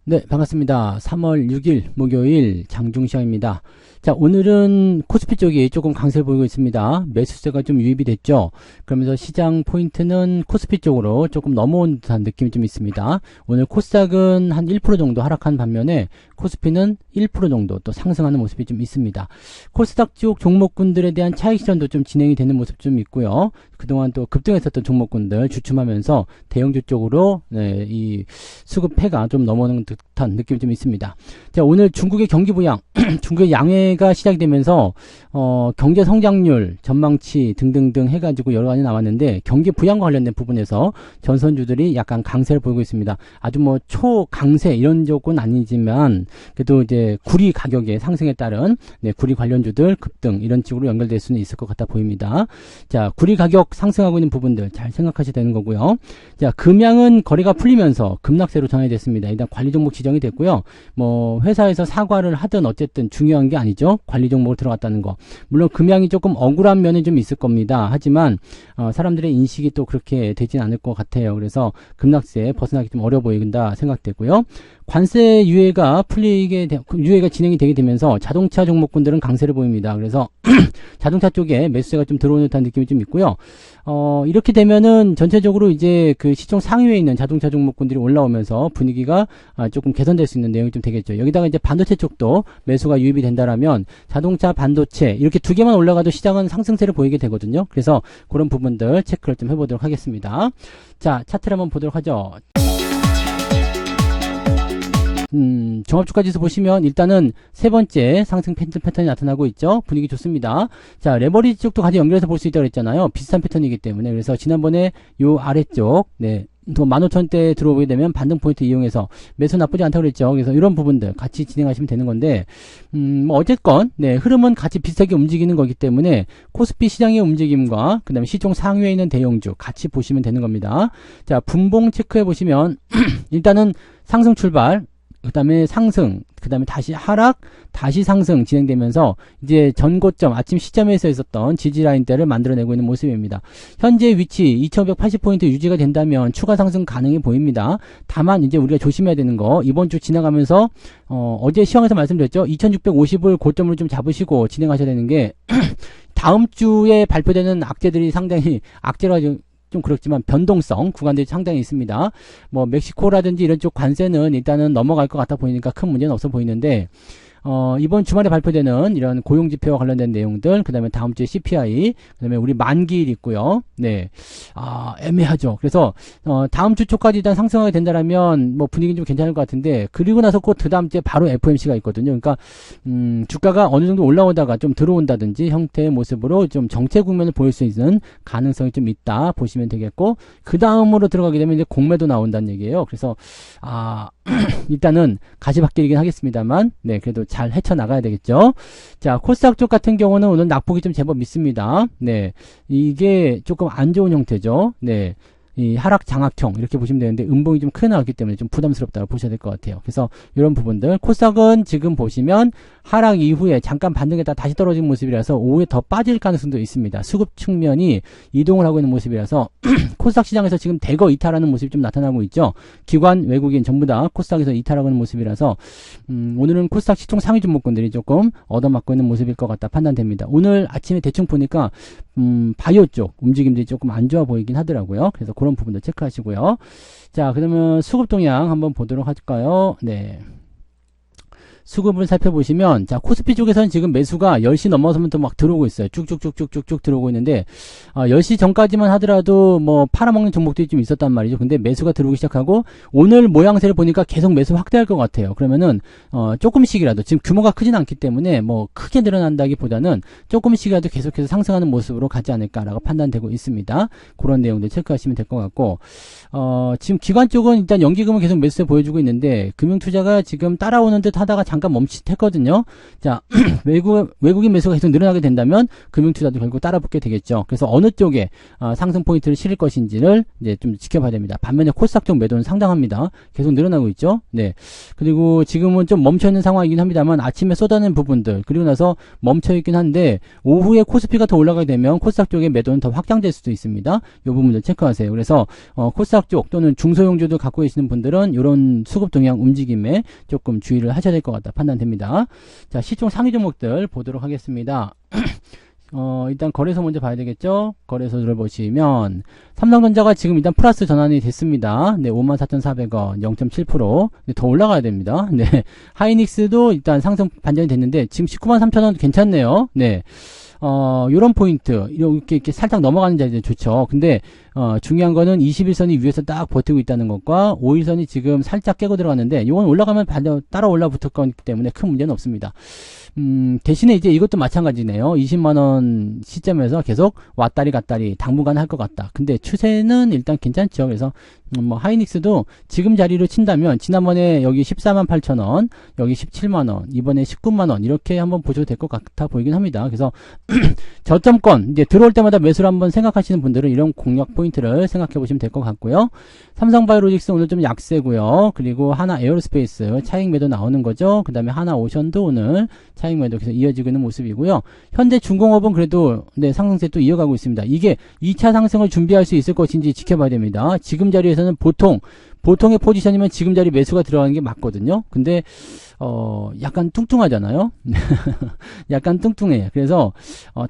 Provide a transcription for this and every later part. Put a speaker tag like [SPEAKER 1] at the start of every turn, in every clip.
[SPEAKER 1] 네, 반갑습니다. 3월 6일 목요일 장중시장입니다. 자, 오늘은 코스피 쪽이 조금 강세를 보이고 있습니다. 매수세가 좀 유입이 됐죠. 그러면서 시장 포인트는 코스피 쪽으로 조금 넘어온 듯한 느낌이 좀 있습니다. 오늘 코스닥은 한 1% 정도 하락한 반면에 코스피는 1% 정도 또 상승하는 모습이 좀 있습니다. 코스닥 쪽 종목군들에 대한 차익 실현도 좀 진행이 되는 모습 좀 있고요. 그동안 또 급등했었던 종목군들 주춤하면서 대형주 쪽으로 이 수급패가 좀 넘어오는 듯한 느낌이 좀 있습니다. 자, 오늘 중국의 경기 부양, 중국의 양해가 시작이 되면서 경제 성장률, 전망치 등등등 해가지고 여러 가지 나왔는데 경기 부양과 관련된 부분에서 전선주들이 약간 강세를 보이고 있습니다. 아주 뭐 초강세 이런 쪽은 아니지만 그래도 이제 구리 가격의 상승에 따른 구리 관련주들 급등 이런 쪽으로 연결될 수는 있을 것 같아 보입니다. 자, 구리 가격 상승하고 있는 부분들 잘 생각하셔야 되는 거고요. 자, 금양은 거래가 풀리면서 급락세로 전환됐습니다. 일단 관리 종목 지정이 됐고요. 뭐 회사에서 사과를 하든 어쨌든 중요한 게 아니죠. 관리 종목으로 들어갔다는 거. 물론 금양이 조금 억울한 면이 좀 있을 겁니다. 하지만 사람들의 인식이 또 그렇게 되진 않을 것 같아요. 그래서 급락세 벗어나기 좀 어려 보인다 생각되고요. 관세 유예가 유예가 진행이 되게 되면서 자동차 종목군들은 강세를 보입니다. 그래서 자동차 쪽에 매수세가 좀 들어오는 듯한 느낌이 좀 있고요. 이렇게 되면은 전체적으로 이제 그 시총 상위에 있는 자동차 종목군들이 올라오면서 분위기가 조금 개선될 수 있는 내용이 좀 되겠죠. 여기다가 이제 반도체 쪽도 매수가 유입이 된다라면 자동차, 반도체 이렇게 두 개만 올라가도 시장은 상승세를 보이게 되거든요. 그래서 그런 부분들 체크를 좀 해보도록 하겠습니다. 자, 차트를 한번 보도록 하죠. 종합주가지수 보시면 일단은 세 번째 상승 패턴이 나타나고 있죠. 분위기 좋습니다. 자, 레버리지 쪽도 같이 연결해서 볼 수 있다고 그랬잖아요. 비슷한 패턴이기 때문에. 그래서 지난번에 요 아래쪽, 15,000대 들어오게 되면 반등 포인트 이용해서 매수 나쁘지 않다고 그랬죠. 그래서 이런 부분들 같이 진행하시면 되는 건데, 뭐 어쨌건, 흐름은 같이 비슷하게 움직이는 거기 때문에 코스피 시장의 움직임과 그 다음에 시총 상위에 있는 대형주 같이 보시면 되는 겁니다. 자, 분봉 체크해 보시면, 일단은 상승 출발, 그 다음에 상승, 그 다음에 다시 하락, 다시 상승 진행되면서 이제 전고점, 아침 시점에서 있었던 지지라인대를 만들어내고 있는 모습입니다. 현재 위치 2580포인트 유지가 된다면 추가 상승 가능해 보입니다. 다만 이제 우리가 조심해야 되는 거, 이번 주 지나가면서 어제 시황에서 말씀드렸죠. 2650을 고점으로 좀 잡으시고 진행하셔야 되는 게 다음 주에 발표되는 악재들이 상당히 악재가 좀 그렇지만 변동성 구간들이 상당히 있습니다. 뭐 멕시코라든지 이런 쪽 관세는 일단은 넘어갈 것 같아 보이니까 큰 문제는 없어 보이는데 이번 주말에 발표되는 이런 고용지표와 관련된 내용들, 그 다음에 다음 주에 CPI, 그 다음에 우리 만기일 있고요. 애매하죠. 그래서, 다음 주 초까지 일단 상승하게 된다면, 뭐 분위기는 좀 괜찮을 것 같은데, 그리고 나서 곧 그 다음 주에 바로 FOMC가 있거든요. 그러니까, 주가가 어느 정도 올라오다가 좀 들어온다든지 형태의 모습으로 좀 정체 국면을 보일 수 있는 가능성이 좀 있다 보시면 되겠고, 그 다음으로 들어가게 되면 이제 공매도 나온다는 얘기예요. 그래서, 일단은 가시밭길이긴 하겠습니다만, 그래도 잘 헤쳐나가야 되겠죠. 자, 코스닥 쪽 같은 경우는 오늘 낙폭이 좀 제법 있습니다. 이게 조금 안 좋은 형태죠. 이 하락 장악형 이렇게 보시면 되는데 음봉이 좀 크게 나왔기 때문에 좀 부담스럽다고 보셔야 될 것 같아요. 그래서 이런 부분들 코스닥은 지금 보시면 하락 이후에 잠깐 반등했다 다시 떨어진 모습이라서 오후에 더 빠질 가능성도 있습니다. 수급 측면이 이동을 하고 있는 모습이라서 코스닥 시장에서 지금 대거 이탈하는 모습이 좀 나타나고 있죠. 기관, 외국인 전부 다 코스닥에서 이탈하고 있는 모습이라서 오늘은 코스닥 시총 상위 종목군들이 조금 얻어맞고 있는 모습일 것 같다 판단됩니다. 오늘 아침에 대충 보니까 바이오 쪽 움직임들이 조금 안 좋아 보이긴 하더라고요. 그래서 그런 부분도 체크하시고요. 자, 그러면 수급 동향 한번 보도록 할까요? 수급을 살펴보시면, 자, 코스피 쪽에서는 지금 매수가 10시 넘어서부터 막 들어오고 있어요. 쭉쭉쭉쭉쭉 들어오고 있는데, 10시 전까지만 하더라도 뭐 팔아먹는 종목들이 좀 있었단 말이죠. 근데 매수가 들어오기 시작하고, 오늘 모양새를 보니까 계속 매수 확대할 것 같아요. 그러면은, 조금씩이라도, 지금 규모가 크진 않기 때문에 뭐 크게 늘어난다기보다는 조금씩이라도 계속해서 상승하는 모습으로 가지 않을까라고 판단되고 있습니다. 그런 내용들 체크하시면 될 것 같고, 지금 기관 쪽은 일단 연기금은 계속 매수세 보여주고 있는데, 금융투자가 지금 따라오는 듯 하다가 잠깐 멈칫했거든요. 자, 외국인 매수가 계속 늘어나게 된다면 금융투자도 결국 따라붙게 되겠죠. 그래서 어느 쪽에 상승 포인트를 실을 것인지를 이제 좀 지켜봐야 됩니다. 반면에 코스닥 쪽 매도는 상당합니다. 계속 늘어나고 있죠. 네. 그리고 지금은 좀 멈춰있는 상황이긴 합니다만 아침에 쏟아낸 부분들 그리고 나서 멈춰있긴 한데 오후에 코스피가 더 올라가게 되면 코스닥 쪽의 매도는 더 확장될 수도 있습니다. 이 부분들 체크하세요. 그래서 코스닥 쪽 또는 중소형주도 갖고 계시는 분들은 이런 수급 동향 움직임에 조금 주의를 하셔야 될 것 같다 판단됩니다. 자, 시총 상위 종목들 보도록 하겠습니다. 일단 거래소 먼저 봐야 되겠죠. 거래소를 보시면 삼성전자가 지금 일단 플러스 전환이 됐습니다. 네, 54,400원 0.7%. 네, 더 올라가야 됩니다. 네, 하이닉스도 일단 상승 반전이 됐는데 지금 193,000원 괜찮네요. 네. 요런 포인트, 이렇게 살짝 넘어가는 자리도 좋죠. 근데, 중요한 거는 21선이 위에서 딱 버티고 있다는 것과 5일선이 지금 살짝 깨고 들어갔는데, 이건 올라가면 따라 올라붙을 거기 때문에 큰 문제는 없습니다. 대신에 이제 이것도 마찬가지네요. 20만원 시점에서 계속 왔다리 갔다리 당분간 할 것 같다. 근데 추세는 일단 괜찮죠. 그래서, 하이닉스도 지금 자리로 친다면, 지난번에 여기 148,000원, 여기 17만원, 이번에 19만원, 이렇게 한번 보셔도 될 것 같아 보이긴 합니다. 그래서, 저점권, 이제 들어올 때마다 매수를 한번 생각하시는 분들은 이런 공략 포인트를 생각해 보시면 될 것 같고요. 삼성바이오로직스 오늘 좀 약세고요. 그리고 하나 에어로스페이스 차익 매도 나오는 거죠. 그 다음에 하나 오션도 오늘 차익 매도 계속 이어지고 있는 모습이고요. 현대중공업은 그래도 네, 상승세 또 이어가고 있습니다. 이게 2차 상승을 준비할 수 있을 것인지 지켜봐야 됩니다. 지금 자리에서는 보통의 포지션이면 지금 자리 매수가 들어가는 게 맞거든요. 근데 약간 뚱뚱하잖아요. 약간 뚱뚱해요. 그래서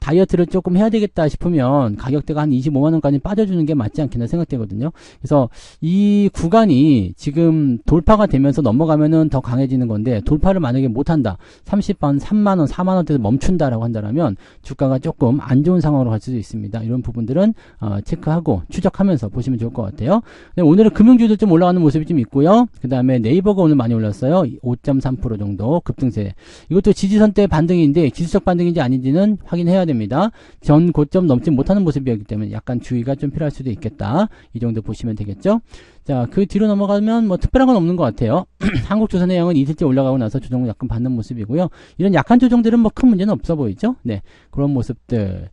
[SPEAKER 1] 다이어트를 조금 해야 되겠다 싶으면 가격대가 한 25만원까지 빠져주는 게 맞지 않겠나 생각되거든요. 그래서 이 구간이 지금 돌파가 되면서 넘어가면은 더 강해지는 건데 돌파를 만약에 못한다. 30만, 3만원, 4만원대에서 멈춘다라고 한다면 주가가 조금 안 좋은 상황으로 갈 수도 있습니다. 이런 부분들은 체크하고 추적하면서 보시면 좋을 것 같아요. 오늘은 금융주도 좀 올라가는 모습이 좀 있고요. 그 다음에 네이버가 오늘 많이 올랐어요. 5.3% 정도 급등세. 이것도 지지선 때 반등인데 지수적 반등인지 아닌지는 확인해야 됩니다. 전 고점 넘지 못하는 모습이었기 때문에 약간 주의가 좀 필요할 수도 있겠다. 이 정도 보시면 되겠죠. 자, 그 뒤로 넘어가면 뭐 특별한 건 없는 것 같아요. 한국조선해양은 이틀째 올라가고 나서 조정을 약간 받는 모습이고요. 이런 약한 조정들은 뭐 큰 문제는 없어 보이죠. 네, 그런 모습들.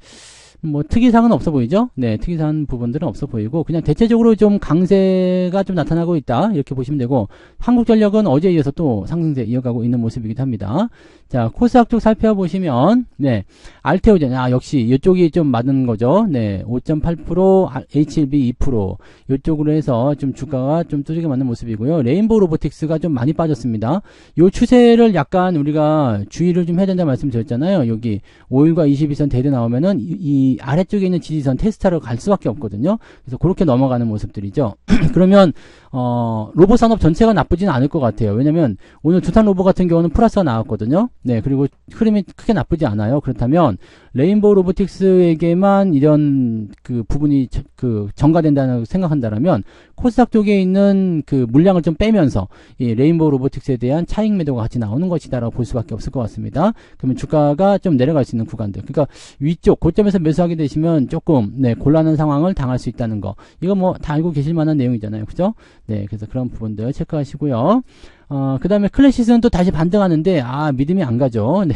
[SPEAKER 1] 뭐 특이사항은 없어 보이죠? 네, 특이사항 부분들은 없어 보이고 그냥 대체적으로 좀 강세가 좀 나타나고 있다 이렇게 보시면 되고 한국전력은 어제에 이어서 또 상승세 이어가고 있는 모습이기도 합니다. 자, 코스닥 쪽 살펴보시면 네, 알테오젠 역시 이쪽이 좀 맞은 거죠. 네, 5.8% HLB 2% 이쪽으로 해서 좀 주가가 좀 두들겨 맞는 모습이고요. 레인보우 로보틱스가 좀 많이 빠졌습니다. 요 추세를 약간 우리가 주의를 좀 해야 된다 말씀드렸잖아요. 여기 5일과 22선 대대 나오면은 이 아래쪽에 있는 지지선 테스트하러 갈 수밖에 없거든요. 그래서 그렇게 넘어가는 모습들이죠. 그러면 로봇 산업 전체가 나쁘지는 않을 것 같아요. 왜냐면 오늘 두산 로봇 같은 경우는 플러스가 나왔거든요. 네, 그리고 흐름이 크게 나쁘지 않아요. 그렇다면 레인보우 로보틱스에게만 이런 그 부분이 전가된다고 생각한다면 코스닥 쪽에 있는 그 물량을 좀 빼면서 이 레인보우 로보틱스에 대한 차익 매도가 같이 나오는 것이다라고 볼 수밖에 없을 것 같습니다. 그러면 주가가 좀 내려갈 수 있는 구간들, 그러니까 위쪽 고점에서 매수하게 되시면 조금 곤란한 상황을 당할 수 있다는 거, 이거 뭐 다 알고 계실 만한 내용이잖아요, 그죠? 네, 그래서 그런 부분들 체크하시고요. 그 다음에 클래시스는 또 다시 반등하는데, 믿음이 안 가죠. 네.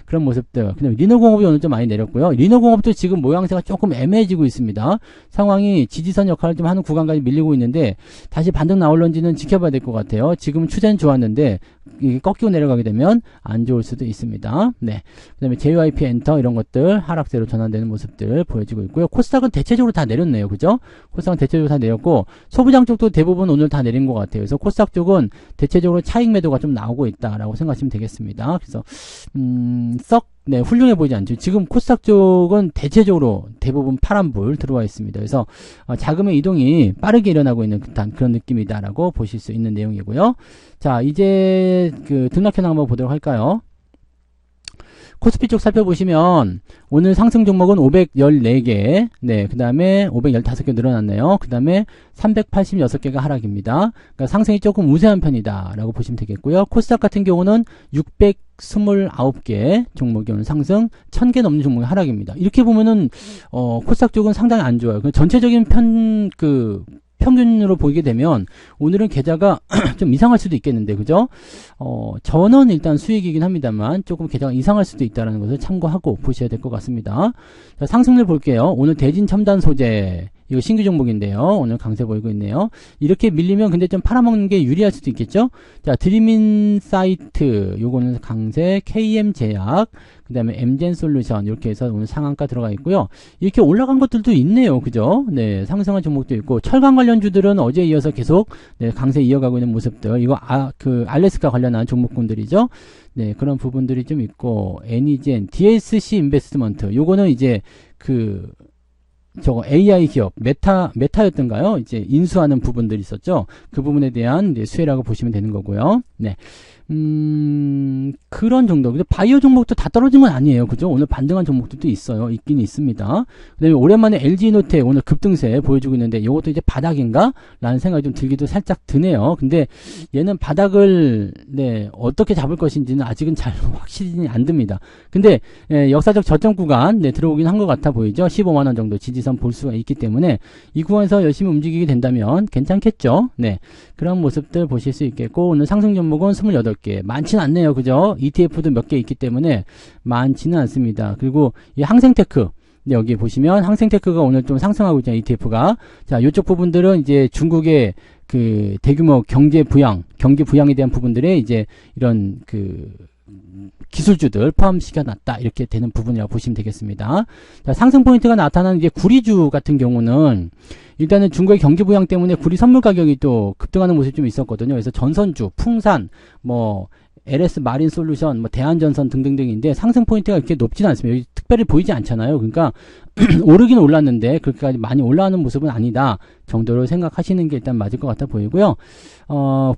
[SPEAKER 1] 그런 모습들. 그다음에 리노공업이 오늘 좀 많이 내렸고요. 리노공업도 지금 모양새가 조금 애매해지고 있습니다. 상황이 지지선 역할을 좀 하는 구간까지 밀리고 있는데, 다시 반등 나올런지는 지켜봐야 될 것 같아요. 지금 추세는 좋았는데, 이게 꺾이고 내려가게 되면 안 좋을 수도 있습니다. 네. 그 다음에 JYP 엔터 이런 것들 하락세로 전환되는 모습들 보여지고 있고요. 코스닥은 대체적으로 다 내렸네요. 그죠? 코스닥은 대체적으로 다 내렸고, 소부장 쪽도 대부분 오늘 다 내린 것 같아요. 그래서 코스닥 쪽은 대체적으로 차익 매도가 좀 나오고 있다라고 생각하시면 되겠습니다. 그래서 훌륭해 보이지 않죠. 지금 코스닥 쪽은 대체적으로 대부분 파란불 들어와 있습니다. 그래서 자금의 이동이 빠르게 일어나고 있는 듯한 그런 느낌이다라고 보실 수 있는 내용이고요. 자, 이제 등락현황 한번 보도록 할까요? 코스피 쪽 살펴보시면 오늘 상승 종목은 514개, 네, 그 다음에 515개 늘어났네요. 그 다음에 386개가 하락입니다. 그러니까 상승이 조금 우세한 편이다 라고 보시면 되겠고요. 코스닥 같은 경우는 629개 종목이 오늘 상승, 1000개 넘는 종목이 하락입니다. 이렇게 보면은 코스닥 쪽은 상당히 안 좋아요. 전체적인 평균으로 보게 되면 오늘은 계좌가 좀 이상할 수도 있겠는데, 그죠? 전원 일단 수익이긴 합니다만 조금 계좌가 이상할 수도 있다는 것을 참고하고 보셔야 될 것 같습니다. 자, 상승률 볼게요. 오늘 대진 첨단 소재, 이거 신규 종목인데요. 오늘 강세 보이고 있네요. 이렇게 밀리면 근데 좀 팔아먹는 게 유리할 수도 있겠죠? 자, 드림인사이트, 요거는 강세, KM제약, 그 다음에 엠젠솔루션, 이렇게 해서 오늘 상한가 들어가 있고요. 이렇게 올라간 것들도 있네요. 그죠? 네, 상승한 종목도 있고, 철강 관련주들은 어제 이어서 계속, 네, 강세 이어가고 있는 모습들. 이거, 알래스카 관련한 종목군들이죠. 네, 그런 부분들이 좀 있고, 애니젠, DSC 인베스트먼트, 요거는 이제, 저거 AI 기업 메타였던가요? 이제 인수하는 부분들이 있었죠. 그 부분에 대한 이제 수혜라고 보시면 되는 거고요. 네. 그런 정도. 근데 바이오 종목도 다 떨어진 건 아니에요. 그죠? 오늘 반등한 종목들도 있어요. 있긴 있습니다. 그 다음에 오랜만에 LG노텍 오늘 급등세 보여주고 있는데 이것도 이제 바닥인가? 라는 생각이 좀 들기도 살짝 드네요. 근데 얘는 바닥을, 네, 어떻게 잡을 것인지는 아직은 잘 확실히 안 듭니다. 근데, 역사적 저점 구간, 네, 들어오긴 한 것 같아 보이죠? 15만원 정도 지지선 볼 수가 있기 때문에 이 구간에서 열심히 움직이게 된다면 괜찮겠죠? 네. 그런 모습들 보실 수 있겠고, 오늘 상승 종목은 28개. 많지는 않네요. 그죠? ETF도 몇 개 있기 때문에 많지는 않습니다. 그리고 이 항생테크. 네, 여기 보시면 항생테크가 오늘 좀 상승하고 있잖아요. ETF가. 자, 요쪽 부분들은 이제 중국의 그 대규모 경제 부양에 대한 부분들에 이제 이런 기술주들 포함시켜놨다. 이렇게 되는 부분이라고 보시면 되겠습니다. 자, 상승 포인트가 나타나는 이제 구리주 같은 경우는 일단은 중국의 경기 부양 때문에 구리 선물 가격이 또 급등하는 모습이 좀 있었거든요. 그래서 전선주, 풍산, LS 마린 솔루션, 대한전선 등등등인데 상승 포인트가 이렇게 높지는 않습니다. 여기 특별히 보이지 않잖아요. 그러니까 오르긴 올랐는데 그렇게까지 많이 올라가는 모습은 아니다 정도로 생각하시는 게 일단 맞을 것 같아 보이고요.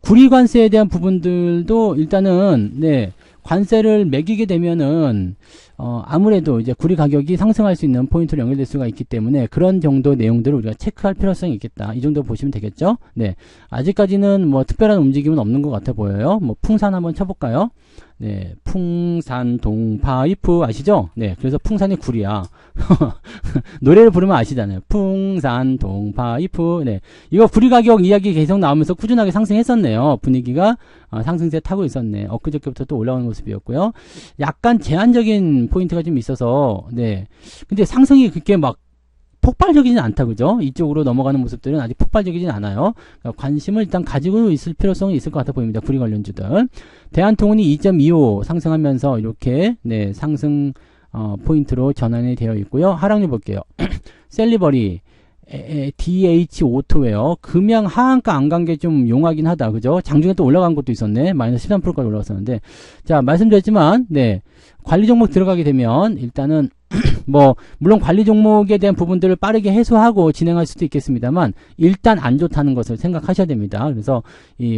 [SPEAKER 1] 구리 관세에 대한 부분들도 일단은 네, 관세를 매기게 되면은 아무래도 이제 구리 가격이 상승할 수 있는 포인트로 연결될 수가 있기 때문에 그런 정도 내용들을 우리가 체크할 필요성이 있겠다. 이 정도 보시면 되겠죠? 네. 아직까지는 특별한 움직임은 없는 것 같아 보여요. 풍산 한번 쳐볼까요? 네. 풍산 동파이프 아시죠? 네. 그래서 풍산이 구리야. 노래를 부르면 아시잖아요. 풍산 동파이프. 네. 이거 구리 가격 이야기 계속 나오면서 꾸준하게 상승했었네요. 분위기가 상승세 타고 있었네. 엊그저께부터 또 올라오는 모습이었고요. 약간 제한적인 포인트가 좀 있어서, 네. 근데 상승이 그렇게 폭발적이진 않다, 그죠? 이쪽으로 넘어가는 모습들은 아직 폭발적이진 않아요. 그러니까 관심을 일단 가지고 있을 필요성이 있을 것 같아 보입니다. 구리 관련주들. 대한통운이 2.25 상승하면서 이렇게, 네, 상승, 포인트로 전환이 되어 있고요. 하락률 볼게요. 셀리버리, DH 오토웨어, 금양 하한가 안 간 게 좀 용하긴 하다, 그죠? 장중에 또 올라간 것도 있었네. 마이너스 13%까지 올라갔었는데. 자, 말씀드렸지만, 네. 관리 종목 들어가게 되면, 일단은, 물론 관리 종목에 대한 부분들을 빠르게 해소하고 진행할 수도 있겠습니다만, 일단 안 좋다는 것을 생각하셔야 됩니다. 그래서,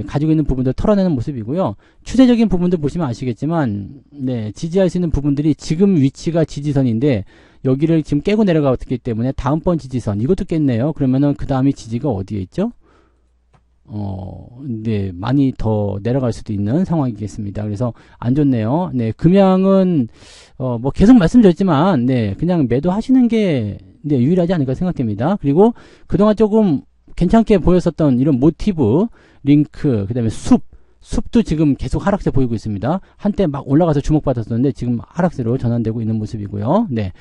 [SPEAKER 1] 가지고 있는 부분들 털어내는 모습이고요. 추세적인 부분들 보시면 아시겠지만, 네. 지지할 수 있는 부분들이 지금 위치가 지지선인데, 여기를 지금 깨고 내려갔기 때문에 다음번 지지선, 이것도 깼네요. 그러면은 그 다음에 지지가 어디에 있죠? 네, 많이 더 내려갈 수도 있는 상황이겠습니다. 그래서 안 좋네요. 네, 금양은, 계속 말씀드렸지만, 네, 그냥 매도하시는 게, 네, 유일하지 않을까 생각됩니다. 그리고 그동안 조금 괜찮게 보였었던 이런 모티브, 링크, 그 다음에 숲도 지금 계속 하락세 보이고 있습니다. 한때 막 올라가서 주목받았었는데 지금 하락세로 전환되고 있는 모습이고요. 네.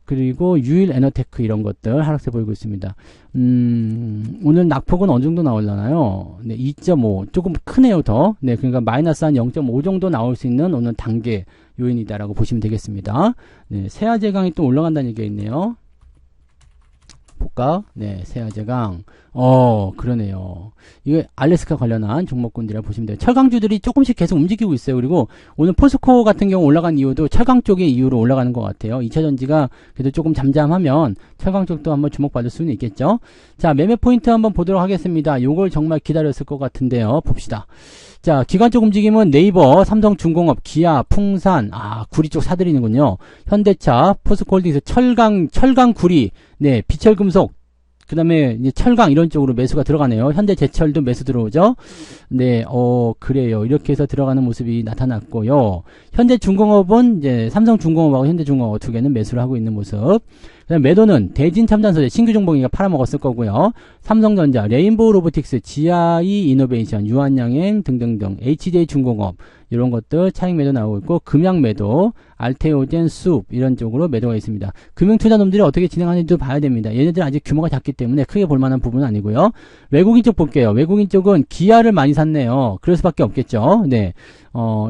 [SPEAKER 1] 그리고 유일 에너테크 이런 것들 하락세 보이고 있습니다. 오늘 낙폭은 어느 정도 나올라나요? 네, 2.5 조금 크네요 더. 네, 그러니까 마이너스 한 0.5 정도 나올 수 있는 오늘 단계 요인이다라고 보시면 되겠습니다. 네, 세아제강이 또 올라간다는 얘기가 있네요. 볼까? 네, 세아제강. 그러네요. 이게 알래스카 관련한 종목군들이라 보시면 돼요. 철강주들이 조금씩 계속 움직이고 있어요. 그리고 오늘 포스코 같은 경우 올라간 이유도 철강 쪽의 이유로 올라가는 것 같아요. 2차전지가 그래도 조금 잠잠하면 철강 쪽도 한번 주목받을 수는 있겠죠. 자, 매매 포인트 한번 보도록 하겠습니다. 요걸 정말 기다렸을 것 같은데요. 봅시다. 자, 기관 쪽 움직임은 네이버, 삼성중공업, 기아, 풍산, 구리 쪽 사들이는군요. 현대차, 포스코홀딩스, 철강 구리, 네, 비철금속, 그 다음에 이제 철강 이런 쪽으로 매수가 들어가네요. 현대제철도 매수 들어오죠. 네, 그래요. 이렇게 해서 들어가는 모습이 나타났고요. 현대중공업은 이제 삼성중공업하고 현대중공업 두 개는 매수를 하고 있는 모습. 그다음 매도는 대진첨단소재 신규 종목이가 팔아먹었을 거고요. 삼성전자, 레인보우 로보틱스, GI 이노베이션, 유한양행 등등등, HJ중공업 이런 것들 차익 매도 나오고 있고, 금양 매도, 알테오젠, 숲 이런 쪽으로 매도가 있습니다. 금융투자놈들이 어떻게 진행하는지도 봐야 됩니다. 얘네들 아직 규모가 작기 때문에 크게 볼만한 부분은 아니고요. 외국인 쪽 볼게요. 외국인 쪽은 기아를 많이 샀네요. 그럴 수밖에 없겠죠. 네.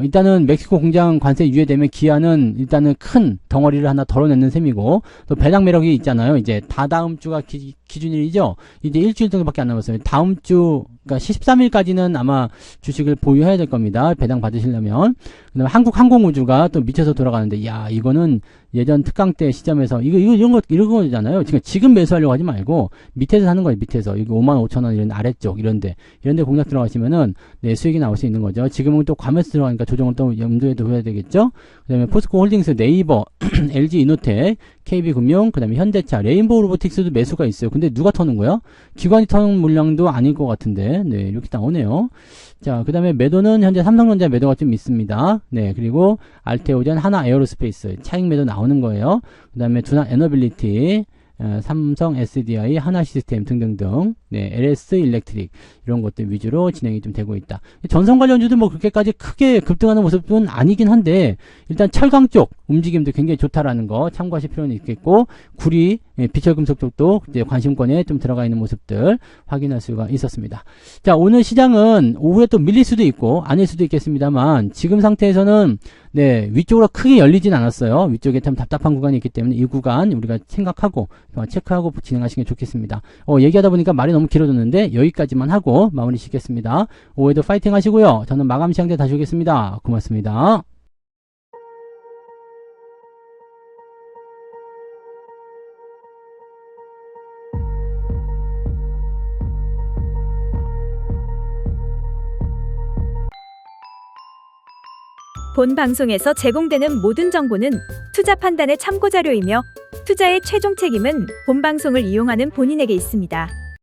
[SPEAKER 1] 일단은 멕시코 공장 관세 유예되면 기아는 일단은 큰 덩어리를 하나 덜어내는 셈이고, 또 배당 매력이 있잖아요. 이제 다다음 주가 기준일이죠. 이제 일주일 정도밖에 안 남았어요. 다음 주, 그러니까 13일까지는 아마 주식을 보유해야 될 겁니다. 배당 받으시려면. 그다음에 한국항공우주가 또 미쳐서 돌아가는데, 야, 이거는 예전 특강 때 시점에서 이런 거잖아요. 지금 매수하려고 하지 말고 밑에서 사는 거예요. 밑에서 이거 55,000원 이런 아래쪽 이런데 공략 들어가시면은 네, 수익이 나올 수 있는 거죠. 지금은 또 과매수 들어가니까 조정을 또 염두에 둬야 되겠죠. 그다음에 포스코홀딩스, 네이버, LG 이노텍, KB금융, 그다음에 현대차, 레인보우 로보틱스도 매수가 있어요. 근데 누가 터는 거야? 기관이 터는 물량도 아닐 것 같은데, 네, 이렇게 나오네요. 자, 그 다음에 매도는 현재 삼성전자 매도가 좀 있습니다. 네, 그리고 알테오젠, 하나 에어로스페이스 차익 매도 나오는 거예요. 그 다음에 두산 에너빌리티, 삼성 SDI, 하나 시스템 등등등, 네, LS 일렉트릭 이런 것들 위주로 진행이 좀 되고 있다. 전선 관련주도 뭐 그렇게까지 크게 급등하는 모습은 아니긴 한데, 일단 철강 쪽 움직임도 굉장히 좋다라는 거 참고하실 필요는 있겠고, 구리, 비철금속 쪽도 이제 관심권에 좀 들어가 있는 모습들 확인할 수가 있었습니다. 자, 오늘 시장은 오후에 또 밀릴 수도 있고 아닐 수도 있겠습니다만, 지금 상태에서는 네, 위쪽으로 크게 열리진 않았어요. 위쪽에 참 답답한 구간이 있기 때문에 이 구간 우리가 생각하고 체크하고 진행하시는 게 좋겠습니다. 얘기하다 보니까 말이 너무 길어졌는데 여기까지만 하고 마무리 짓겠습니다. 오후에도 파이팅 하시고요. 저는 마감 시장 때 다시 오겠습니다. 고맙습니다.
[SPEAKER 2] 본 방송에서 제공되는 모든 정보는 투자 판단의 참고 자료이며 투자의 최종 책임은 본 방송을 이용하는 본인에게 있습니다.